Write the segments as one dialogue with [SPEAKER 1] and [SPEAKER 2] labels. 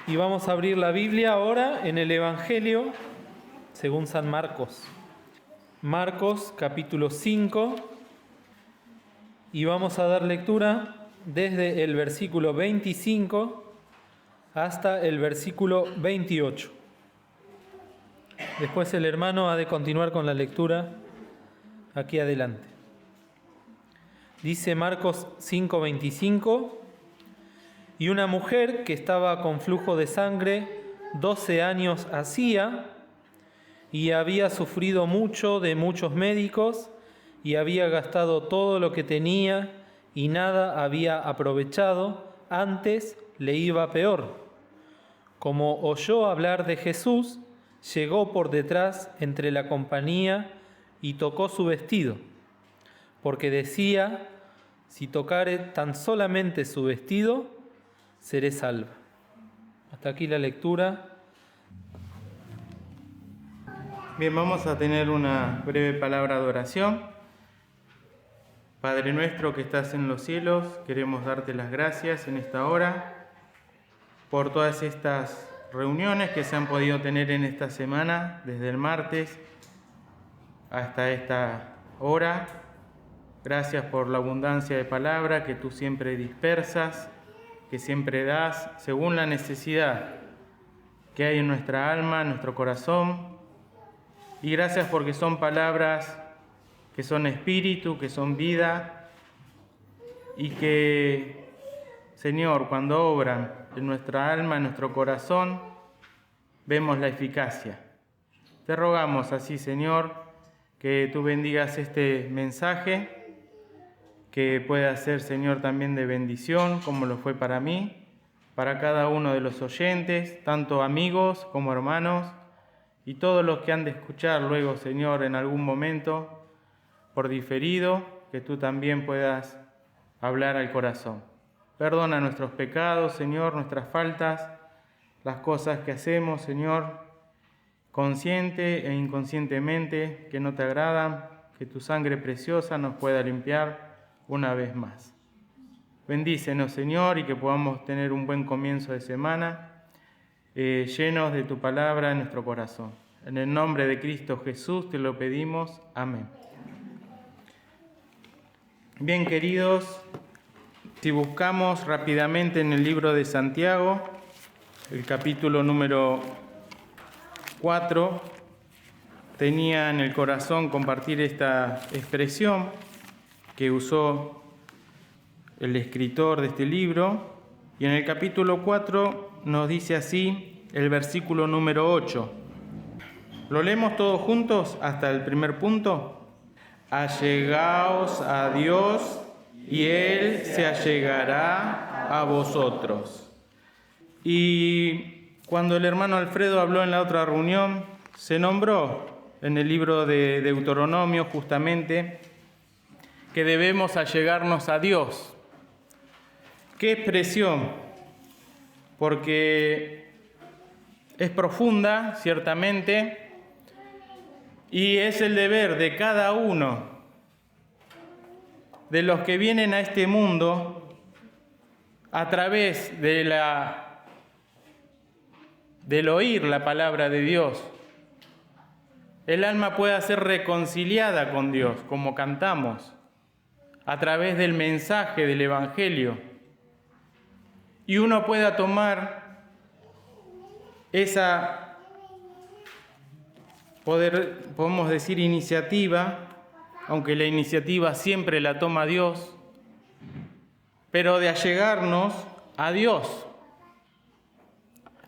[SPEAKER 1] Y vamos a abrir la Biblia ahora en el Evangelio según San Marcos. Marcos capítulo 5, y vamos a dar lectura desde el versículo 25 hasta el versículo 28. Después el hermano ha de continuar con la lectura aquí adelante. Dice Marcos 5:25: y una mujer que estaba con flujo de sangre 12 años hacía, y había sufrido mucho de muchos médicos, y había gastado todo lo que tenía, y nada había aprovechado, antes le iba peor. Como oyó hablar de Jesús, llegó por detrás entre la compañía y tocó su vestido, porque decía: si tocare tan solamente su vestido, seré salva. Hasta aquí la lectura.
[SPEAKER 2] Bien, vamos a tener una breve palabra de oración. Padre nuestro que estás en los cielos, queremos darte las gracias en esta hora por todas estas reuniones que se han podido tener en esta semana, desde el martes hasta esta hora. Gracias por la abundancia de palabra que tú siempre dispersas, que siempre das según la necesidad que hay en nuestra alma, en nuestro corazón. Y gracias porque son palabras que son espíritu, que son vida, y que, Señor, cuando obran en nuestra alma, en nuestro corazón, vemos la eficacia. Te rogamos así, Señor, que tú bendigas este mensaje, que pueda ser, Señor, también de bendición, como lo fue para mí, para cada uno de los oyentes, tanto amigos como hermanos, y todos los que han de escuchar luego, Señor, en algún momento, por diferido, que tú también puedas hablar al corazón. Perdona nuestros pecados, Señor, nuestras faltas, las cosas que hacemos, Señor, consciente e inconscientemente, que no te agradan, que tu sangre preciosa nos pueda limpiar una vez más. Bendícenos, Señor, y que podamos tener un buen comienzo de semana, llenos de tu palabra en nuestro corazón. En el nombre de Cristo Jesús te lo pedimos. Amén. Bien, queridos, si buscamos rápidamente en el libro de Santiago, el capítulo número 4, tenía en el corazón compartir esta expresión que usó el escritor de este libro, y en el capítulo 4 nos dice así el versículo número 8. ¿Lo leemos todos juntos hasta el primer punto? Allegaos a Dios, y Él se allegará a vosotros. Y cuando el hermano Alfredo habló en la otra reunión, se nombró en el libro de Deuteronomio justamente que debemos allegarnos a Dios. ¡Qué expresión! Porque es profunda, ciertamente, y es el deber de cada uno de los que vienen a este mundo a través del oír la palabra de Dios. El alma pueda ser reconciliada con Dios, como cantamos, a través del mensaje del Evangelio. Y uno pueda tomar esa, podemos decir, iniciativa, aunque la iniciativa siempre la toma Dios, pero de allegarnos a Dios,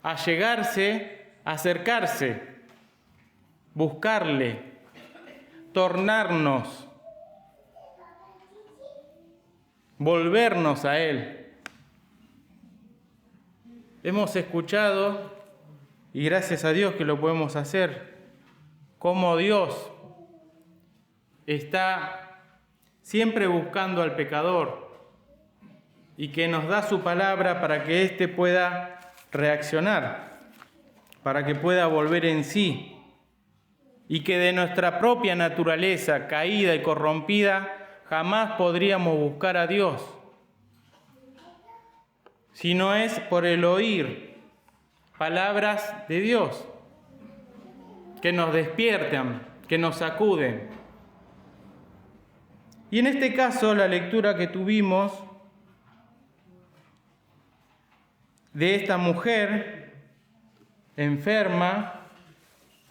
[SPEAKER 2] allegarse, acercarse, buscarle, tornarnos, volvernos a Él. Hemos escuchado, y gracias a Dios que lo podemos hacer, cómo Dios está siempre buscando al pecador y que nos da su palabra para que éste pueda reaccionar, para que pueda volver en sí, y que de nuestra propia naturaleza caída y corrompida jamás podríamos buscar a Dios, si no es por el oír palabras de Dios que nos despiertan, que nos sacuden. Y en este caso, la lectura que tuvimos de esta mujer enferma,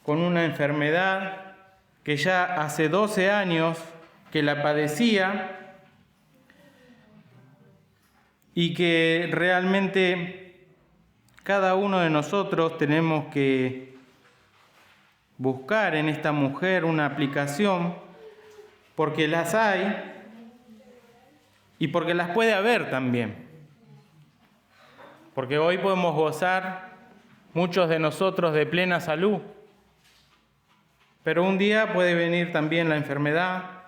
[SPEAKER 2] con una enfermedad que ya hace 12 años que la padecía y que realmente cada uno de nosotros tenemos que buscar en esta mujer una aplicación, porque las hay y porque las puede haber también. Porque hoy podemos gozar muchos de nosotros de plena salud, pero un día puede venir también la enfermedad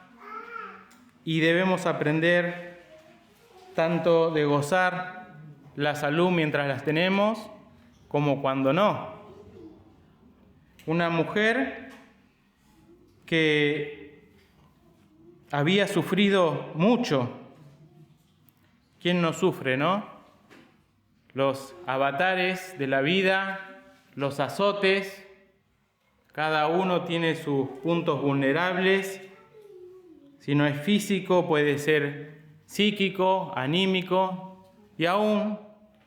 [SPEAKER 2] y debemos aprender tanto de gozar la salud mientras las tenemos como cuando no. Una mujer que había sufrido mucho. ¿Quién no sufre, no? Los avatares de la vida, los azotes, cada uno tiene sus puntos vulnerables. Si no es físico, puede ser psíquico, anímico y aún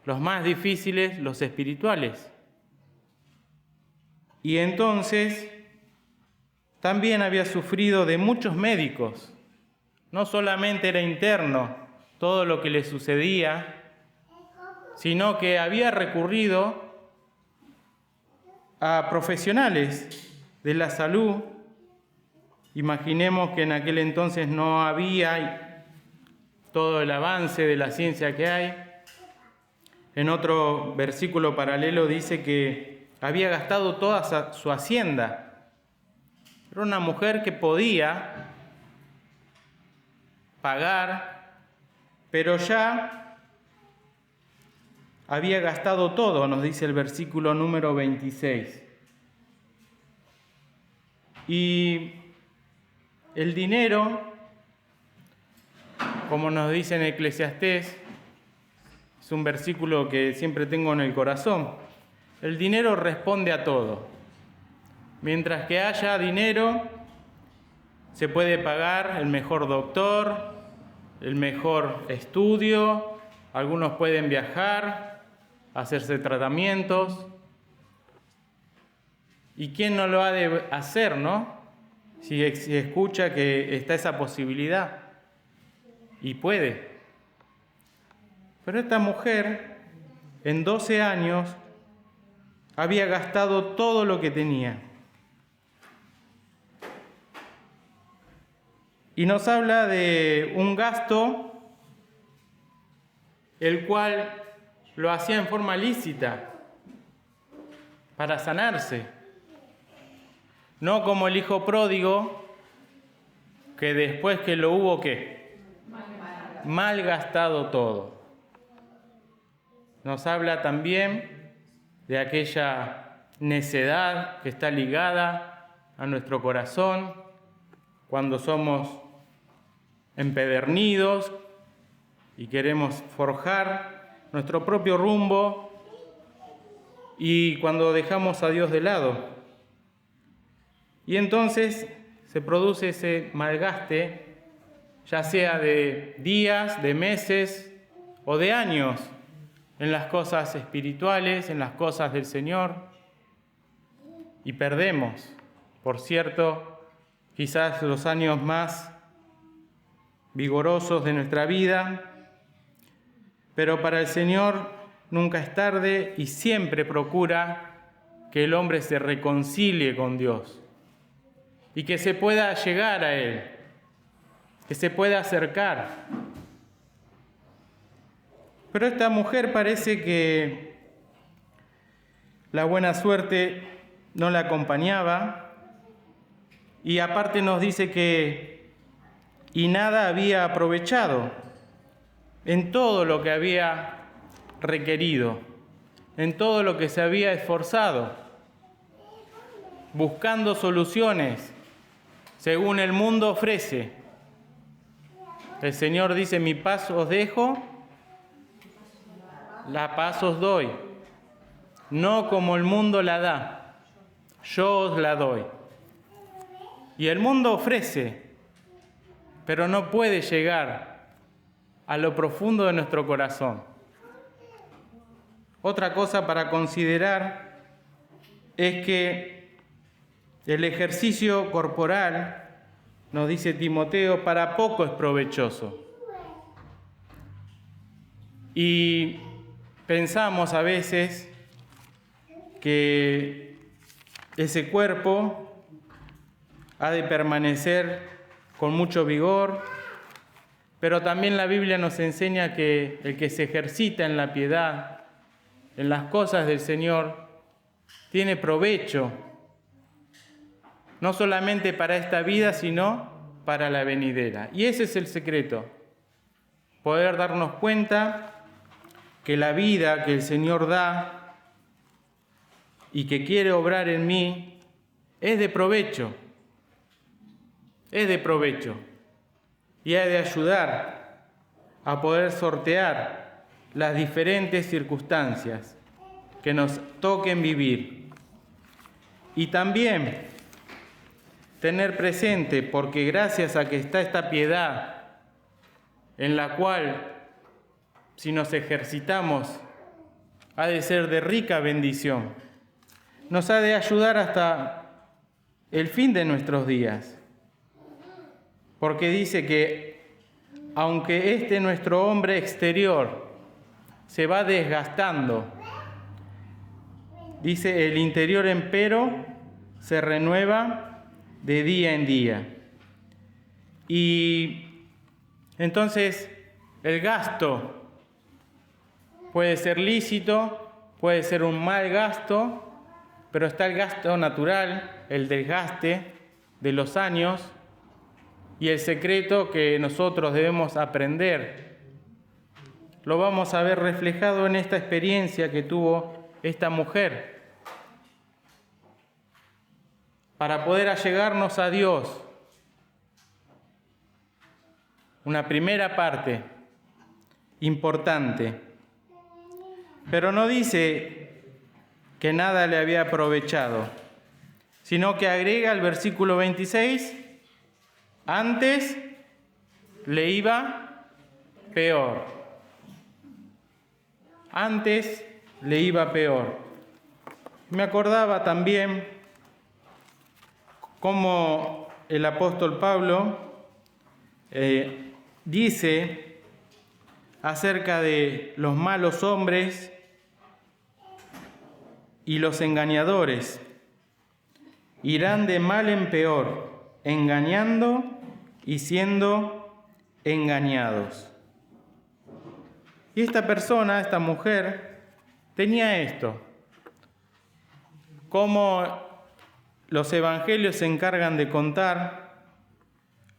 [SPEAKER 2] los más difíciles, los espirituales. Y entonces también había sufrido de muchos médicos. No solamente era interno todo lo que le sucedía, sino que había recurrido a profesionales de la salud. Imaginemos que en aquel entonces no había todo el avance de la ciencia que hay. En otro versículo paralelo dice que había gastado toda su hacienda. Era una mujer que podía pagar, pero ya había gastado todo, nos dice el versículo número 26. Y el dinero, como nos dice en Eclesiastés, es un versículo que siempre tengo en el corazón. El dinero responde a todo. Mientras que haya dinero, se puede pagar el mejor doctor, el mejor estudio, algunos pueden viajar, hacerse tratamientos. ¿Y quién no lo ha de hacer, no? Si escucha que está esa posibilidad. Y puede. Pero esta mujer, en 12 años, había gastado todo lo que tenía. Y nos habla de un gasto el cual lo hacía en forma lícita para sanarse. No como el hijo pródigo, que después que lo hubo, ¿qué? Malgastado todo. Nos habla también de aquella necedad que está ligada a nuestro corazón cuando somos empedernidos y queremos forjar nuestro propio rumbo y cuando dejamos a Dios de lado. Y entonces se produce ese malgaste, ya sea de días, de meses o de años, en las cosas espirituales, en las cosas del Señor, y perdemos, por cierto, quizás los años más vigorosos de nuestra vida, pero para el Señor nunca es tarde y siempre procura que el hombre se reconcilie con Dios y que se pueda llegar a Él, que se pueda acercar. Pero esta mujer parece que la buena suerte no la acompañaba y aparte nos dice que y nada había aprovechado en todo lo que había requerido, en todo lo que se había esforzado, buscando soluciones según el mundo ofrece. El Señor dice: mi paz os dejo, la paz os doy. no como el mundo la da, yo os la doy. Y el mundo ofrece, pero no puede llegar a lo profundo de nuestro corazón. Otra cosa para considerar es que el ejercicio corporal, nos dice Timoteo, para poco es provechoso. Y pensamos a veces que ese cuerpo ha de permanecer con mucho vigor, pero también la Biblia nos enseña que el que se ejercita en la piedad, en las cosas del Señor, tiene provecho, no solamente para esta vida, sino para la venidera. Y ese es el secreto, poder darnos cuenta que la vida que el Señor da y que quiere obrar en mí es de provecho, y ha de ayudar a poder sortear las diferentes circunstancias que nos toquen vivir. Y también tener presente, porque gracias a que está esta piedad, en la cual, si nos ejercitamos, ha de ser de rica bendición, nos ha de ayudar hasta el fin de nuestros días. Porque dice que, aunque este nuestro hombre exterior se va desgastando, dice, el interior empero se renueva de día en día. Y entonces el gasto puede ser lícito, puede ser un mal gasto, pero está el gasto natural, el desgaste de los años, y el secreto que nosotros debemos aprender. Lo vamos a ver reflejado en esta experiencia que tuvo esta mujer. Para poder allegarnos a Dios, una primera parte importante, pero no dice que nada le había aprovechado, sino que agrega el versículo 26, antes le iba peor. Antes le iba peor. Me acordaba también cómo el apóstol Pablo dice acerca de los malos hombres y los engañadores. Irán de mal en peor, engañando y siendo engañados. Y esta persona, esta mujer, tenía esto. Como los evangelios se encargan de contar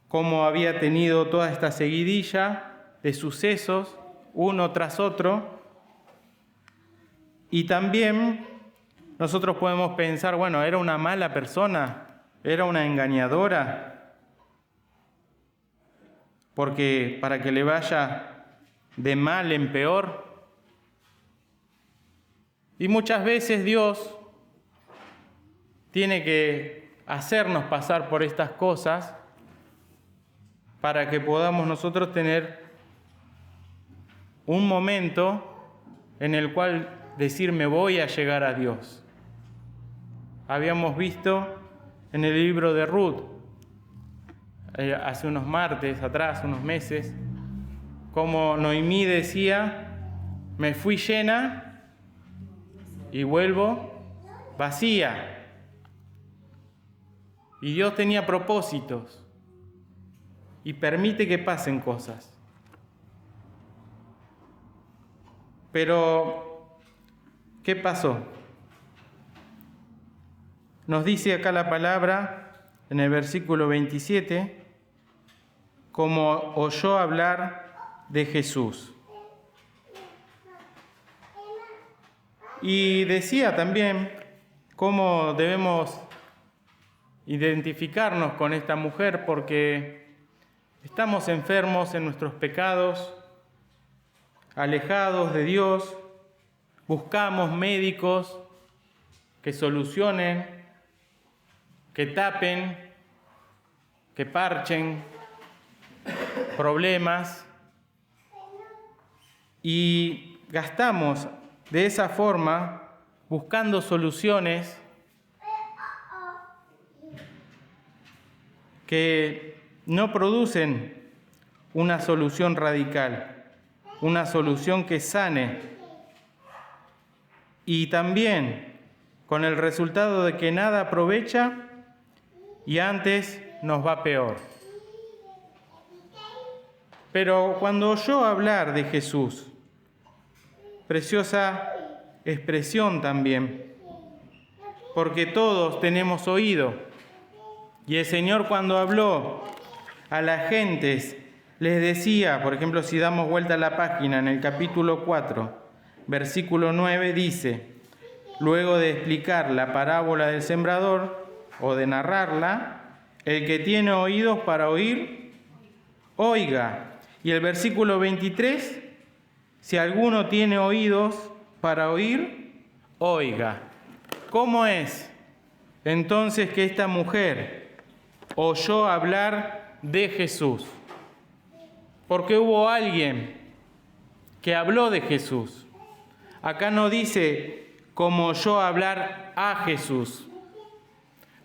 [SPEAKER 2] cómo había tenido toda esta seguidilla de sucesos, uno tras otro, y también nosotros podemos pensar, bueno, ¿era una mala persona? ¿Era una engañadora? Porque para que le vaya de mal en peor. Y muchas veces Dios tiene que hacernos pasar por estas cosas para que podamos nosotros tener un momento en el cual decir, me voy a llegar a Dios. Habíamos visto en el libro de Ruth, hace unos martes atrás, unos meses, como Noemí decía, me fui llena y vuelvo vacía. Y Dios tenía propósitos y permite que pasen cosas. Pero, ¿qué pasó? Nos dice acá la palabra, en el versículo 27, como oyó hablar de Jesús. Y decía también cómo debemos identificarnos con esta mujer, porque estamos enfermos en nuestros pecados, alejados de Dios, buscamos médicos que solucionen, que tapen, que parchen problemas y gastamos de esa forma buscando soluciones que no producen una solución radical, una solución que sane, y también con el resultado de que nada aprovecha y antes nos va peor. Pero cuando oyó hablar de Jesús, preciosa expresión también, porque todos tenemos oído, y el Señor cuando habló a las gentes les decía, por ejemplo, si damos vuelta a la página, en el capítulo 4, versículo 9, dice, luego de explicar la parábola del sembrador, o de narrarla, el que tiene oídos para oír, oiga. Y el versículo 23, si alguno tiene oídos para oír, oiga. ¿Cómo es entonces que esta mujer oyó hablar de Jesús? Porque hubo alguien que habló de Jesús. Acá no dice como oyó hablar a Jesús,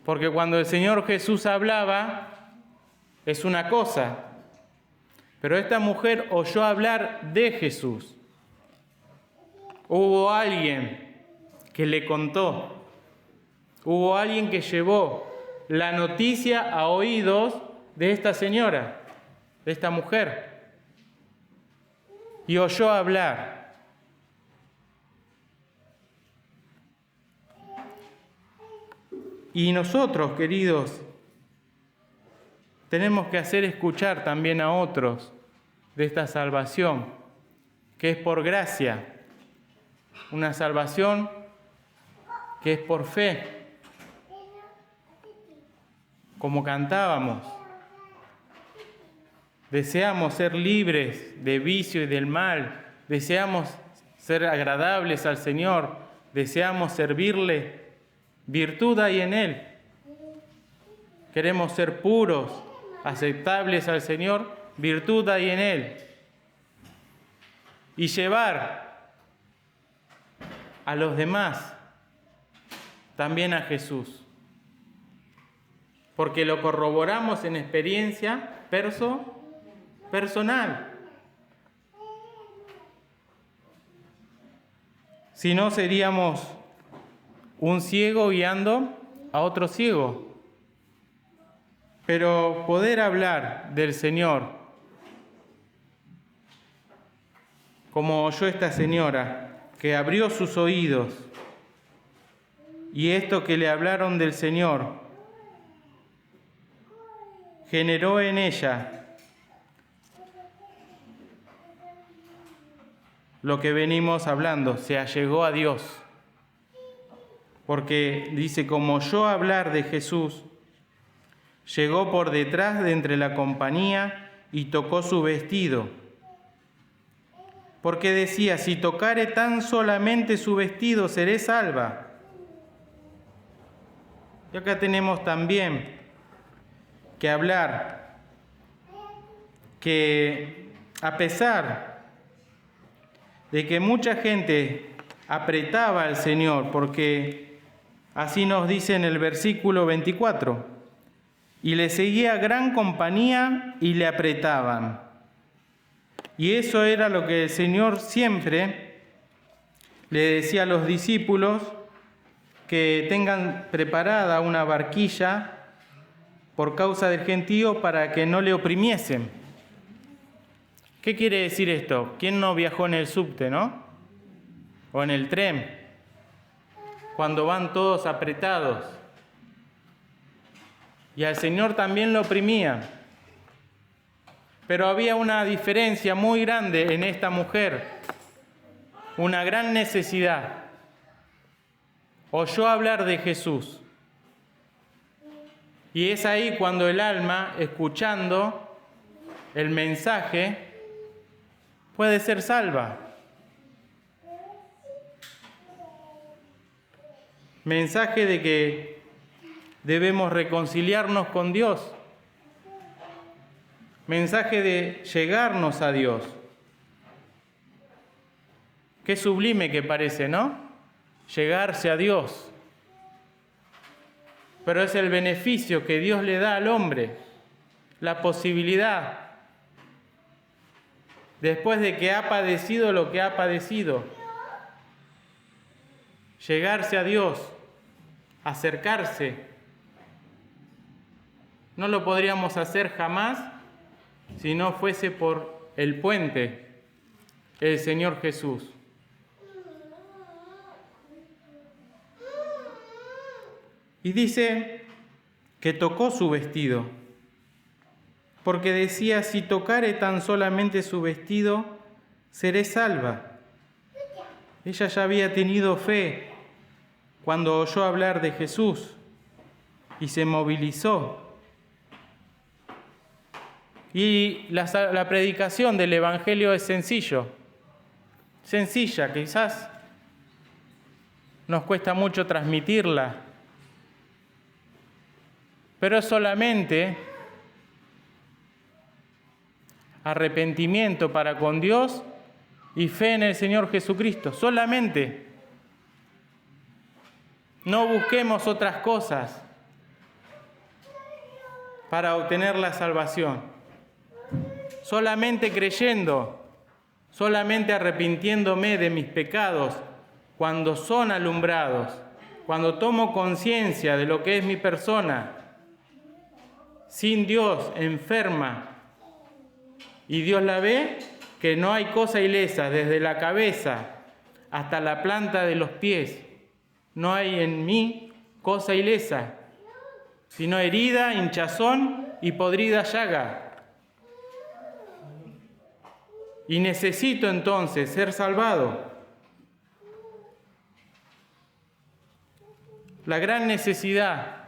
[SPEAKER 2] porque cuando el Señor Jesús hablaba es una cosa, pero esta mujer oyó hablar de Jesús. Hubo alguien que le contó, hubo alguien que llevó la noticia a oídos de esta señora, de esta mujer, y oyó hablar. Y nosotros, queridos, tenemos que hacer escuchar también a otros de esta salvación, que es por gracia, una salvación que es por fe, como cantábamos. Deseamos ser libres de vicio y del mal, deseamos ser agradables al Señor, deseamos servirle, virtud hay en Él. Queremos ser puros, aceptables al Señor, virtud hay en Él. Y llevar a los demás también a Jesús, porque lo corroboramos en experiencia personal. Si no, seríamos un ciego guiando a otro ciego. Pero poder hablar del Señor, como oyó esta señora, que abrió sus oídos, y esto que le hablaron del Señor generó en ella lo que venimos hablando, se allegó a Dios. Porque dice, como oyó hablar de Jesús, llegó por detrás de entre la compañía y tocó su vestido. Porque decía, si tocare tan solamente su vestido, seré salva. Y acá tenemos también que hablar que a pesar de que mucha gente apretaba al Señor, porque así nos dice en el versículo 24, y le seguía gran compañía y le apretaban. Y eso era lo que el Señor siempre le decía a los discípulos, que tengan preparada una barquilla por causa del gentío para que no le oprimiesen. ¿Qué quiere decir esto? ¿Quién no viajó en el subte, no? O en el tren, cuando van todos apretados. Y al Señor también lo oprimía. Pero había una diferencia muy grande en esta mujer, una gran necesidad. Oyó hablar de Jesús. Y es ahí cuando el alma, escuchando el mensaje, puede ser salva. mensaje de que debemos reconciliarnos con Dios, mensaje de llegarnos a Dios. Qué sublime que parece, ¿no? Llegarse a Dios. Pero es el beneficio que Dios le da al hombre, la posibilidad, después de que ha padecido lo que ha padecido, llegarse a Dios, acercarse. No lo podríamos hacer jamás si no fuese por el puente, el Señor Jesús. Y dice que tocó su vestido, porque decía, si tocare tan solamente su vestido, seré salva. Ella ya había tenido fe cuando oyó hablar de Jesús y se movilizó. Y la predicación del Evangelio es sencilla, quizás nos cuesta mucho transmitirla, pero es solamente arrepentimiento para con Dios y fe en el Señor Jesucristo, solamente. No busquemos otras cosas para obtener la salvación. Solamente creyendo, solamente arrepintiéndome de mis pecados cuando son alumbrados, cuando tomo conciencia de lo que es mi persona, sin Dios, enferma, y Dios la ve, que no hay cosa ilesa, desde la cabeza hasta la planta de los pies, no hay en mí cosa ilesa, sino herida, hinchazón y podrida llaga. Y necesito entonces ser salvado. La gran necesidad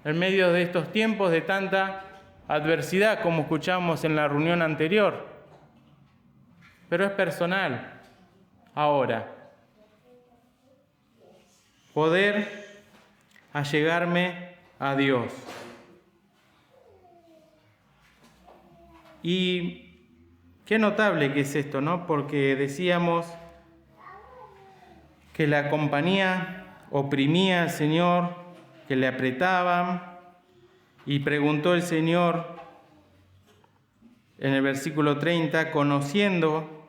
[SPEAKER 2] en medio de estos tiempos de tanta adversidad, como escuchamos en la reunión anterior, pero es personal. Ahora, poder allegarme a Dios. Y qué notable que es esto, ¿no? Porque decíamos que la compañía oprimía al Señor, que le apretaban, y preguntó el Señor en el versículo 30, conociendo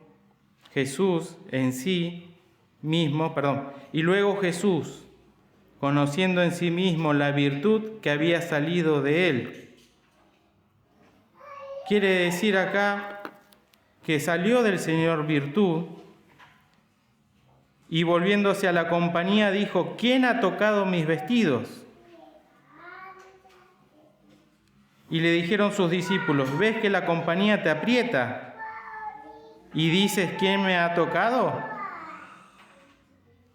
[SPEAKER 2] Jesús en sí mismo, y luego Jesús, conociendo en sí mismo la virtud que había salido de él. Quiere decir acá que salió del Señor virtud, y volviéndose a la compañía dijo, ¿quién ha tocado mis vestidos? Y le dijeron sus discípulos, ¿ves que la compañía te aprieta? ¿Y dices, ¿quién me ha tocado?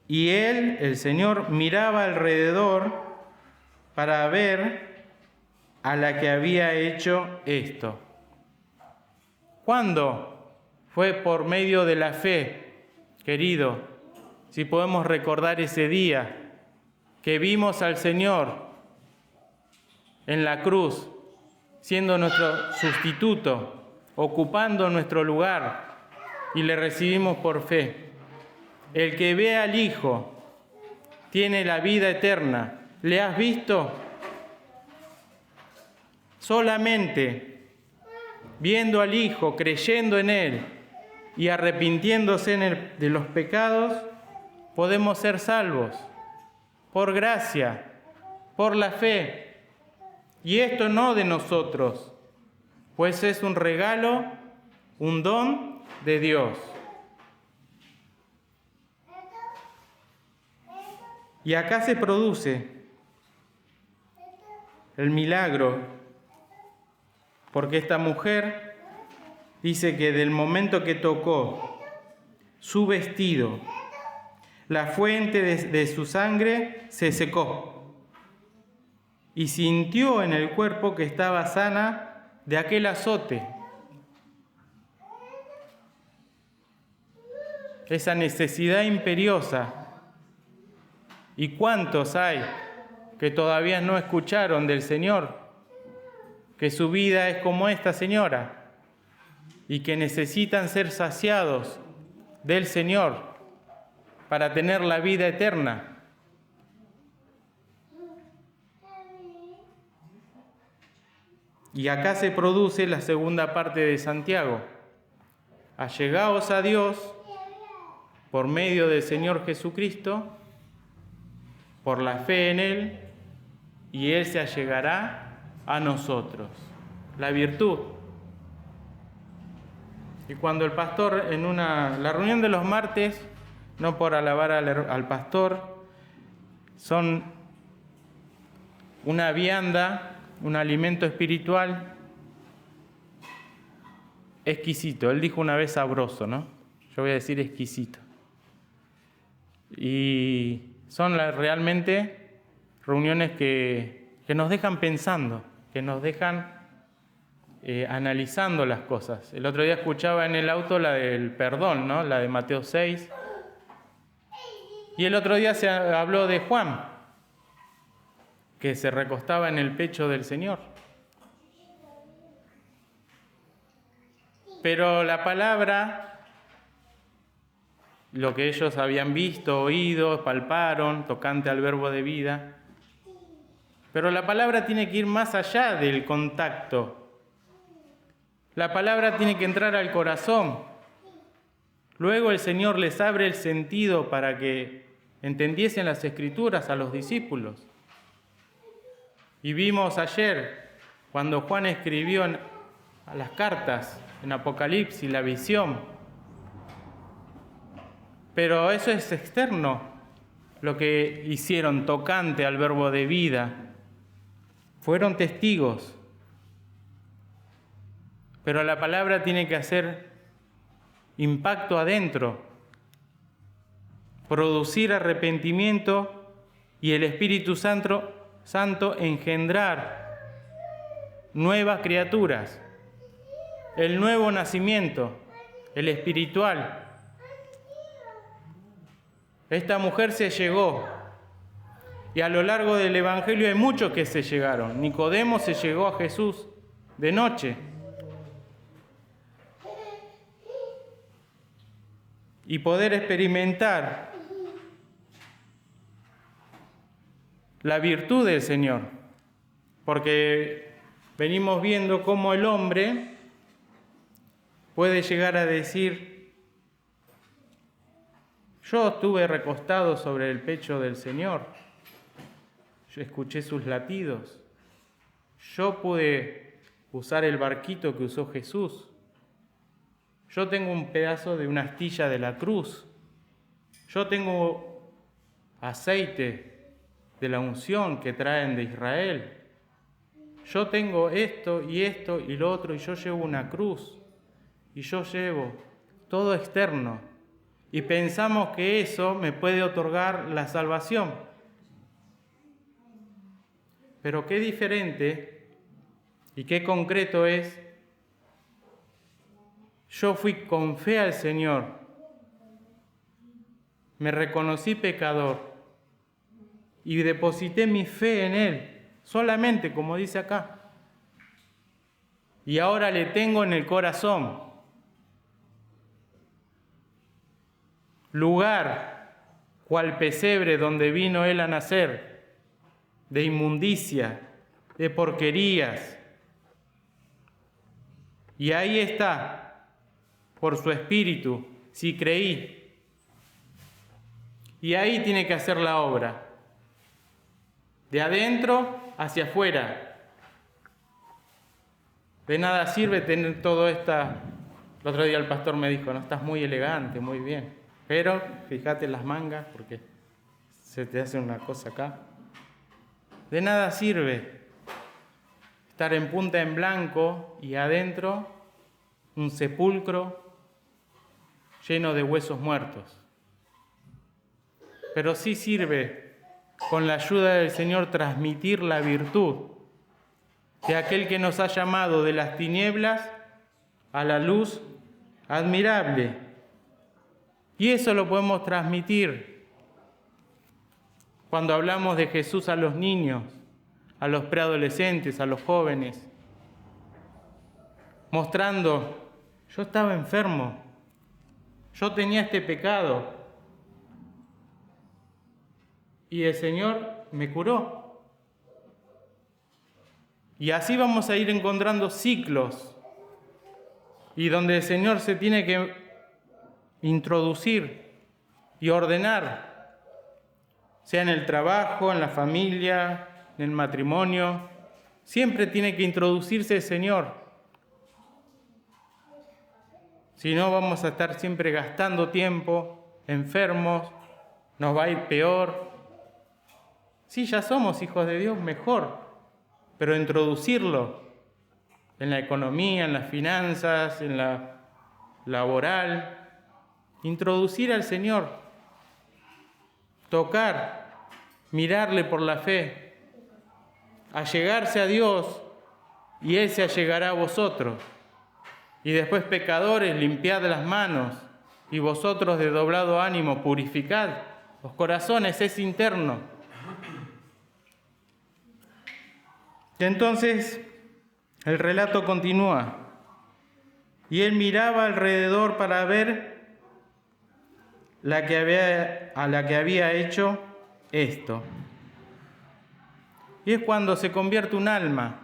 [SPEAKER 2] Y él, el Señor, miraba alrededor para ver a la que había hecho esto. ¿Cuándo? Fue por medio de la fe, querido. Si podemos recordar ese día que vimos al Señor en la cruz, siendo nuestro sustituto, ocupando nuestro lugar, y le recibimos por fe. El que ve al Hijo tiene la vida eterna. ¿Le has visto? Solamente viendo al Hijo, creyendo en Él y arrepintiéndose de los pecados, podemos ser salvos por gracia, por la fe. Y esto no de nosotros, pues es un regalo, un don de Dios. Y acá se produce el milagro, porque esta mujer dice que del momento que tocó su vestido, la fuente de su sangre se secó. Y sintió en el cuerpo que estaba sana de aquel azote. Esa necesidad imperiosa ¿Y cuántos hay que todavía no escucharon del Señor? Que su vida es como esta señora y que necesitan ser saciados del Señor para tener la vida eterna. Y acá se produce la segunda parte de Santiago. Allegaos a Dios por medio del Señor Jesucristo, por la fe en Él, y Él se allegará a nosotros. La virtud. Y cuando el pastor, la reunión de los martes, no por alabar al pastor, son una vianda, un alimento espiritual exquisito. Él dijo una vez sabroso, ¿no? Yo voy a decir exquisito. Y son realmente reuniones que nos dejan pensando, que nos dejan analizando las cosas. El otro día escuchaba en el auto la del perdón, ¿no? La de Mateo 6. Y el otro día se habló de Juan, que se recostaba en el pecho del Señor. Pero la palabra, lo que ellos habían visto, oído, palparon, tocante al verbo de vida, pero la palabra tiene que ir más allá del contacto. La palabra tiene que entrar al corazón. Luego el Señor les abre el sentido para que entendiesen las Escrituras a los discípulos. Y vimos ayer, cuando Juan escribió las cartas, en Apocalipsis, la visión. Pero eso es externo, lo que hicieron tocante al verbo de vida. Fueron testigos. Pero la palabra tiene que hacer impacto adentro, producir arrepentimiento y el Espíritu Santo engendrar nuevas criaturas, el nuevo nacimiento, el espiritual. Esta mujer se llegó y a lo largo del Evangelio hay muchos que se llegaron. Nicodemo se llegó a Jesús de noche. Y poder experimentar la virtud del Señor, porque venimos viendo cómo el hombre puede llegar a decir: yo estuve recostado sobre el pecho del Señor, yo escuché sus latidos, yo pude usar el barquito que usó Jesús, yo tengo un pedazo de una astilla de la cruz, yo tengo aceite de la unción que traen de Israel, yo tengo esto y lo otro, y yo llevo una cruz, y yo llevo todo externo, y pensamos que eso me puede otorgar la salvación. Pero qué diferente y qué concreto es: yo fui con fe al Señor, me reconocí pecador y deposité mi fe en Él, solamente como dice acá. Y ahora le tengo en el corazón. Lugar, cual pesebre donde vino Él a nacer, de inmundicia, de porquerías. Y ahí está, por su Espíritu, si creí. Y ahí tiene que hacer la obra, de adentro hacia afuera. De nada sirve tener todo esta... El otro día el pastor me dijo: no, estás muy elegante, muy bien, pero fíjate en las mangas porque se te hace una cosa acá. De nada sirve estar en punta en blanco y adentro un sepulcro lleno de huesos muertos. Pero sí sirve, con la ayuda del Señor, transmitir la virtud de aquel que nos ha llamado de las tinieblas a la luz admirable. Y eso lo podemos transmitir cuando hablamos de Jesús a los niños, a los preadolescentes, a los jóvenes, mostrando, yo estaba enfermo, yo tenía este pecado y el Señor me curó. Y así vamos a ir encontrando ciclos y donde el Señor se tiene que introducir y ordenar, sea en el trabajo, en la familia, en el matrimonio, siempre tiene que introducirse el Señor. Si no, vamos a estar siempre gastando tiempo, enfermos, nos va a ir peor. Sí, ya somos hijos de Dios, mejor, pero introducirlo en la economía, en las finanzas, en la laboral, introducir al Señor, tocar, mirarle por la fe, allegarse a Dios y Él se allegará a vosotros. Y después, pecadores, limpiad las manos, y vosotros de doblado ánimo purificad los corazones, es interno. Y entonces el relato continúa. Y él miraba alrededor para ver a la que había hecho esto. Y es cuando se convierte un alma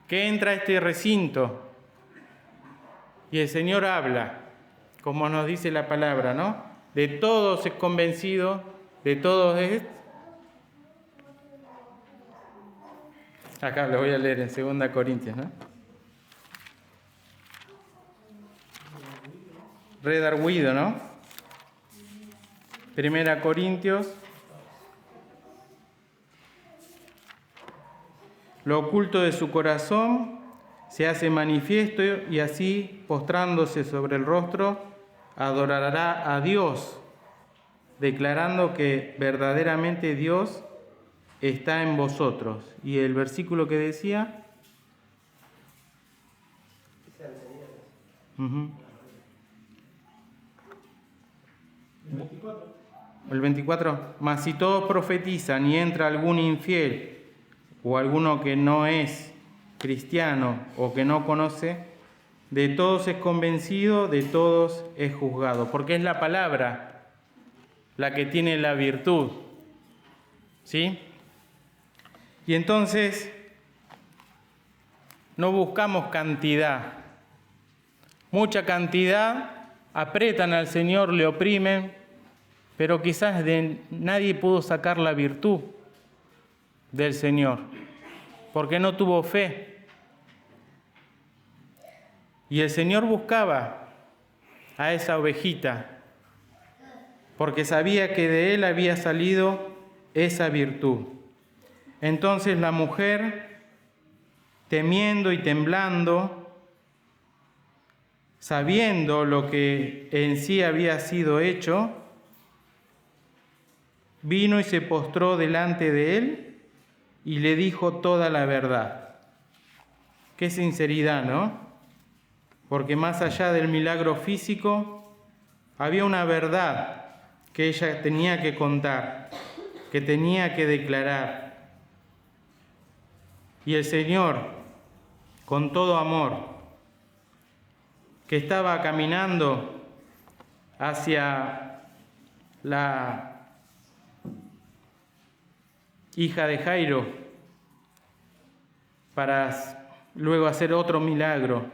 [SPEAKER 2] que entra a este recinto y el Señor habla, como nos dice la palabra, ¿no? De todos es convencido, de todos es... Acá lo voy a leer en 2 Corintios, ¿no? Redarguido, ¿no? 1 Corintios. Lo oculto de su corazón se hace manifiesto y así, postrándose sobre el rostro, adorará a Dios, declarando que verdaderamente Dios está en vosotros. Y el versículo que decía... El 24. Mas si todos profetizan y entra algún infiel o alguno que no es cristiano o que no conoce, de todos es convencido, de todos es juzgado, porque es la palabra la que tiene la virtud, ¿sí? Y entonces no buscamos cantidad. Mucha cantidad, apretan al Señor, le oprimen, pero quizás de nadie pudo sacar la virtud del Señor, porque no tuvo fe. Y el Señor buscaba a esa ovejita, porque sabía que de él había salido esa virtud. Entonces la mujer, temiendo y temblando, sabiendo lo que en sí había sido hecho, vino y se postró delante de él y le dijo toda la verdad. Qué sinceridad, ¿no? Porque más allá del milagro físico, había una verdad que ella tenía que contar, que tenía que declarar. Y el Señor, con todo amor, que estaba caminando hacia la hija de Jairo para luego hacer otro milagro,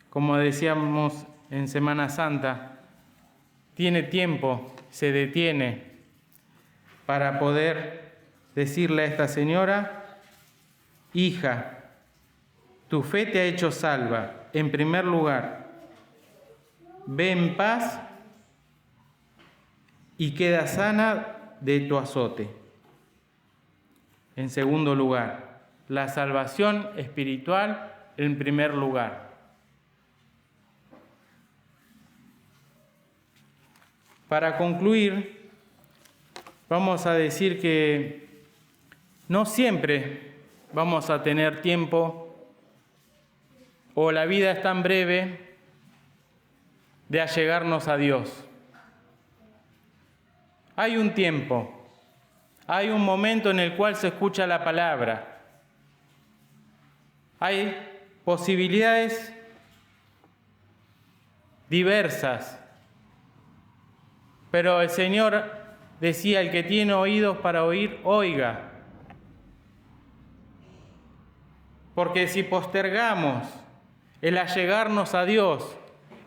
[SPEAKER 2] como decíamos en Semana Santa, tiene tiempo, se detiene para poder decirle a esta señora: hija, tu fe te ha hecho salva. En primer lugar, ve en paz y queda sana de tu azote. En segundo lugar, la salvación espiritual en primer lugar. Para concluir, vamos a decir que no siempre vamos a tener tiempo, o la vida es tan breve, de allegarnos a Dios. Hay un tiempo hay un momento en el cual se escucha la palabra. Hay posibilidades diversas, pero el Señor decía: el que tiene oídos para oír, oiga. Porque si postergamos el allegarnos a Dios,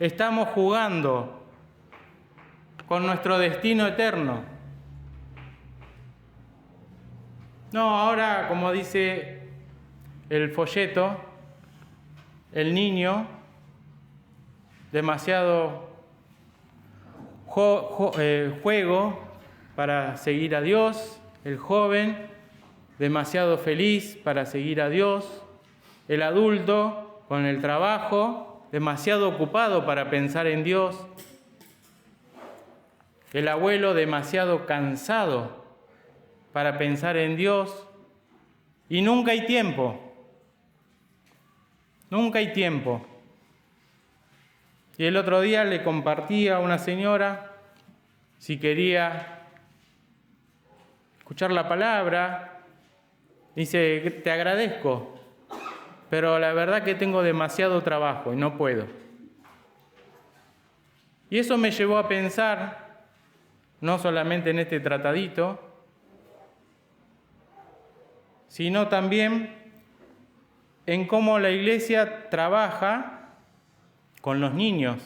[SPEAKER 2] estamos jugando con nuestro destino eterno. No, ahora, como dice el folleto, el niño, demasiado juego para seguir a Dios, el joven, demasiado feliz para seguir a Dios, el adulto, con el trabajo, demasiado ocupado para pensar en Dios, el abuelo, demasiado cansado para pensar en Dios, y nunca hay tiempo, nunca hay tiempo. Y el otro día le compartí a una señora si quería escuchar la palabra. Dice: te agradezco, pero la verdad que tengo demasiado trabajo y no puedo. Y eso me llevó a pensar, no solamente en este tratadito, sino también en cómo la Iglesia trabaja con los niños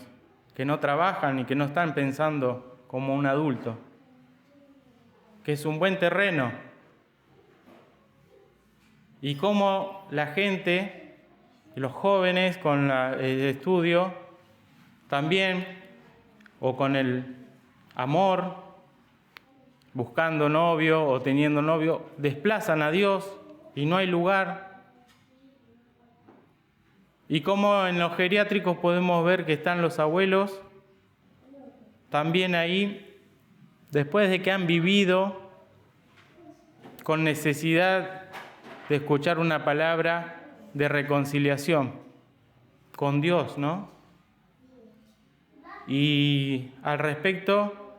[SPEAKER 2] que no trabajan y que no están pensando como un adulto, que es un buen terreno, y cómo la gente, los jóvenes con el estudio también, o con el amor, buscando novio o teniendo novio, desplazan a Dios y no hay lugar. Y cómo en los geriátricos podemos ver que están los abuelos también ahí, después de que han vivido con necesidad de escuchar una palabra de reconciliación con Dios, ¿no? Y al respecto,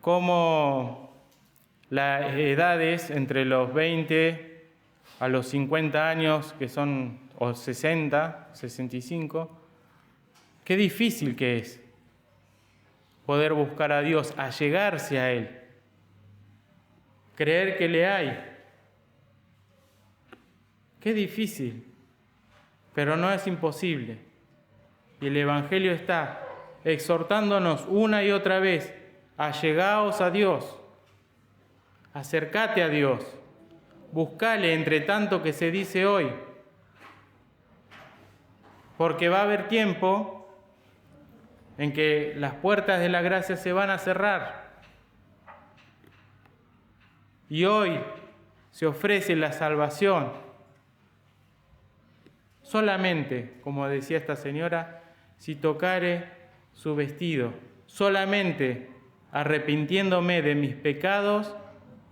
[SPEAKER 2] cómo las edades entre los 20 a los 50 años, que son, o 60, 65, qué difícil que es poder buscar a Dios, allegarse a Él, creer que le hay. Qué difícil, pero no es imposible. Y el Evangelio está exhortándonos una y otra vez: allegaos a Dios, acércate a Dios, buscale entre tanto que se dice hoy, porque va a haber tiempo en que las puertas de la gracia se van a cerrar. Y hoy se ofrece la salvación solamente, como decía esta señora, si tocare su vestido, solamente arrepintiéndome de mis pecados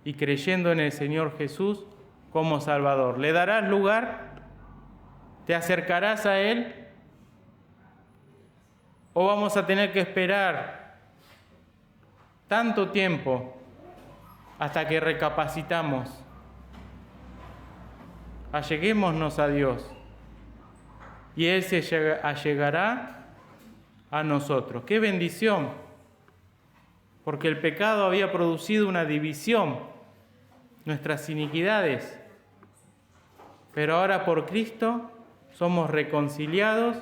[SPEAKER 2] y creyendo en el Señor Jesús como Salvador. ¿Le darás lugar? ¿Te acercarás a Él? ¿O vamos a tener que esperar tanto tiempo hasta que recapacitamos? Alleguémonos a Dios y Él se allegará a nosotros. ¡Qué bendición! Porque el pecado había producido una división, nuestras iniquidades. Pero ahora por Cristo somos reconciliados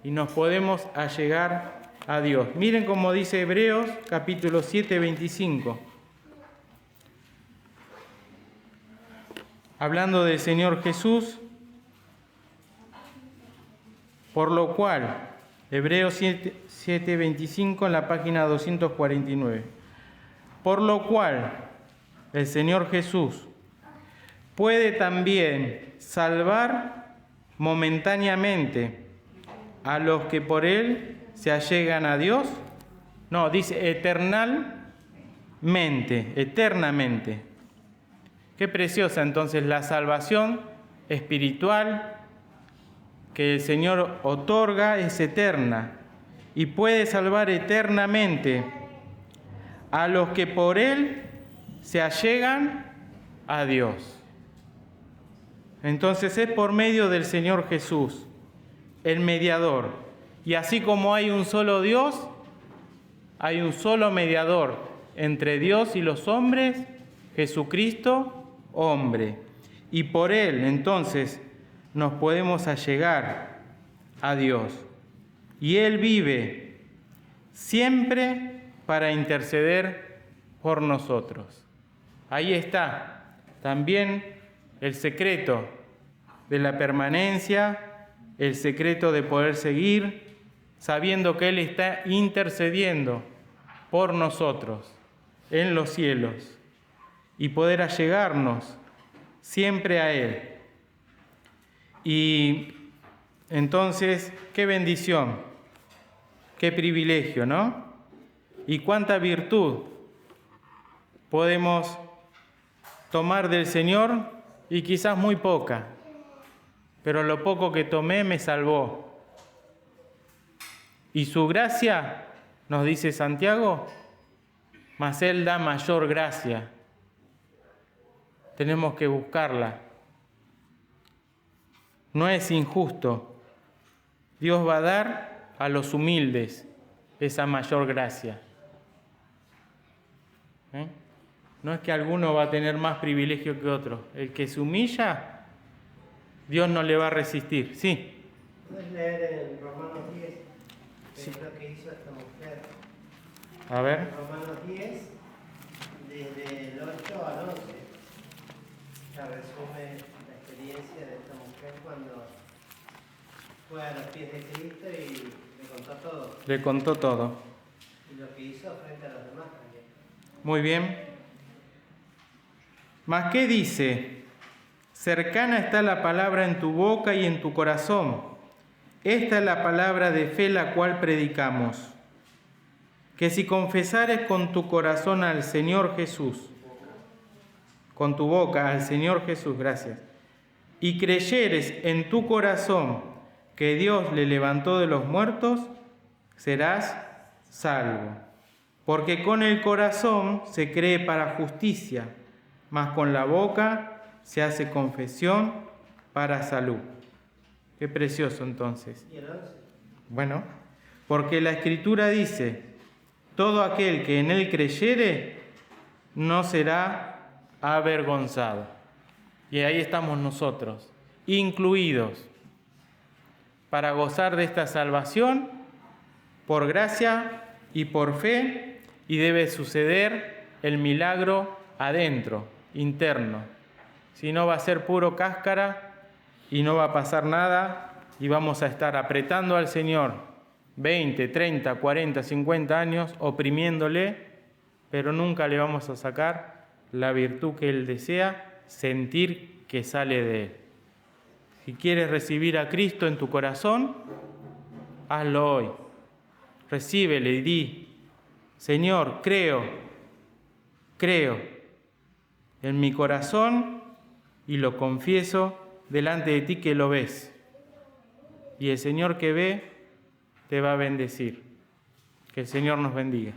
[SPEAKER 2] y nos podemos allegar a Dios. Miren cómo dice Hebreos capítulo 7, 25. Hablando del Señor Jesús, por lo cual, Hebreos 7, 25 en la página 249. Por lo cual, el Señor Jesús puede también salvar momentáneamente a los que por Él se allegan a Dios. No, dice eternamente. Qué preciosa entonces la salvación espiritual que el Señor otorga, es eterna y puede salvar eternamente a los que por Él se allegan a Dios. Entonces es por medio del Señor Jesús, el mediador. Y así como hay un solo Dios, hay un solo mediador entre Dios y los hombres, Jesucristo, hombre. Y por Él, entonces, nos podemos allegar a Dios. Y Él vive siempre para interceder por nosotros. Ahí está también el secreto de la permanencia, el secreto de poder seguir, sabiendo que Él está intercediendo por nosotros en los cielos y poder allegarnos siempre a Él. Y entonces, qué bendición, qué privilegio, ¿no? Y cuánta virtud podemos tomar del Señor, y quizás muy poca, pero lo poco que tomé me salvó. Y su gracia, nos dice Santiago, mas Él da mayor gracia. Tenemos que buscarla. No es injusto. Dios va a dar a los humildes esa mayor gracia. No es que alguno va a tener más privilegio que otro. El que se humilla, Dios no le va a resistir. Sí.
[SPEAKER 3] ¿Puedes leer en Romanos 10 qué es lo que hizo esta mujer?
[SPEAKER 2] A ver.
[SPEAKER 3] En Romanos 10, desde el 8 al 11, ya resume la experiencia de esta mujer cuando fue a los pies de Cristo y le contó todo.
[SPEAKER 2] Le contó todo.
[SPEAKER 3] Y lo que hizo frente a los demás también.
[SPEAKER 2] Muy bien. ¿Mas qué dice? Cercana está la palabra en tu boca y en tu corazón. Esta es la palabra de fe la cual predicamos. Que si confesares con tu corazón al Señor Jesús, con tu boca al Señor Jesús, gracias, y creyeres en tu corazón que Dios le levantó de los muertos, serás salvo. Porque con el corazón se cree para justicia, mas con la boca se hace confesión para salud. Qué precioso entonces.
[SPEAKER 3] ¿Y el 11?
[SPEAKER 2] Bueno, porque la Escritura dice, todo aquel que en Él creyere no será avergonzado. Y ahí estamos nosotros, incluidos, para gozar de esta salvación por gracia y por fe, y debe suceder el milagro adentro, interno. Si no, va a ser puro cáscara y no va a pasar nada y vamos a estar apretando al Señor 20, 30, 40, 50 años, oprimiéndole, pero nunca le vamos a sacar la virtud que Él desea, sentir que sale de Él. Si quieres recibir a Cristo en tu corazón, hazlo hoy. Recíbele y di, Señor, creo en mi corazón y lo confieso delante de ti que lo ves. Y el Señor que ve te va a bendecir. Que el Señor nos bendiga.